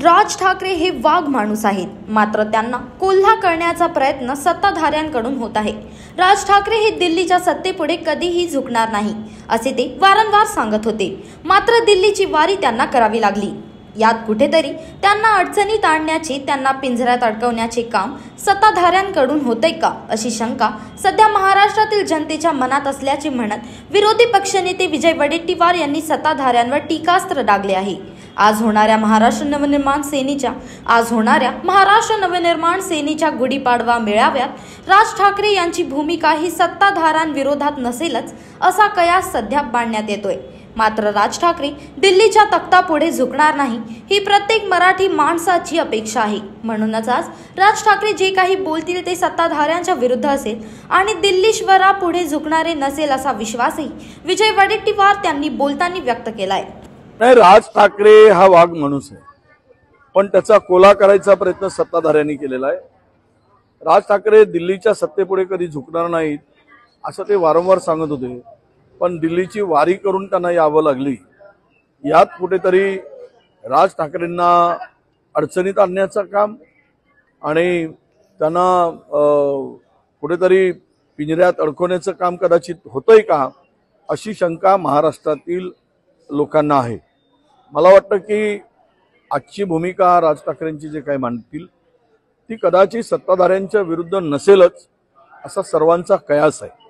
राज ठाकरे हे वाघ माणूस आहेत, मात्र त्यांना कोल्हा करण्याचा प्रयत्न सत्ताधाऱ्यांकडून होत आहे। राज ठाकरे हे दिल्लीच्या सत्तेपुढे कधीही झुकणार नाही असे ते वारंवार सांगत होते, मात्र दिल्लीची वारी त्यांना करावी लागली। यात कुठेतरी त्यांना अडचणीत आणण्याचे, त्यांना पिंजऱ्यात अडकवण्याचे काम सत्ताधाऱ्यांकडून होतंय का अशी शंका सध्या महाराष्ट्रातील जनतेच्या मनात असल्याचे म्हणत विरोधी पक्षनेते विजय वडेट्टीवार यांनी सत्ताधाऱ्यांवर टीकास्त्र डागले आहे। आज होणाऱ्या महाराष्ट्र नवनिर्माण सेनेच्या गुढीपाडवा मेळाव्यात राज ठाकरे यांची भूमिका ही सत्ताधाऱ्यांविरोधात नसेलच असा कयास सध्या बांधण्यात येतोय। मात्र राज ठाकरे दिल्लीच्या तख्तापुढे झुकणार नाही ही प्रत्येक मराठी माणसाची अपेक्षा आहे। म्हणूनच आज राज ठाकरे जे काही बोलतील ते सत्ताधाऱ्यांच्या विरुद्ध असेल आणि दिल्लीश्वरापुढे झुकणारे नसेल असा विश्वासही विजय वडेट्टीवार त्यांनी बोलताना व्यक्त केलाय। नाही, राज ठाकरे हा वाघ माणूस आहे, पण त्याचा कोल्हा करायचा प्रयत्न सत्ताधाऱ्यांनी केलेला आहे। राज ठाकरे दिल्लीच्या सत्तेपुढे कधी झुकणार नाहीत असं ते वारंवार सांगत होते, पण दिल्लीची वारी करून त्यांना यावं लागली। यात कुठेतरी राज ठाकरेंना अडचणीत आणण्याचं काम आणि त्यांना कुठेतरी पिंजऱ्यात अडकवण्याचं काम कदाचित होतंय का अशी शंका महाराष्ट्रातील लोकांना आहे। मला वाटतं की आजची भूमिका राज ठाकरेंची जे काही मांडतील ती कदाचित सत्ताधाऱ्यांच्या विरुद्ध नसेलच असा सर्वांचा कयास आहे।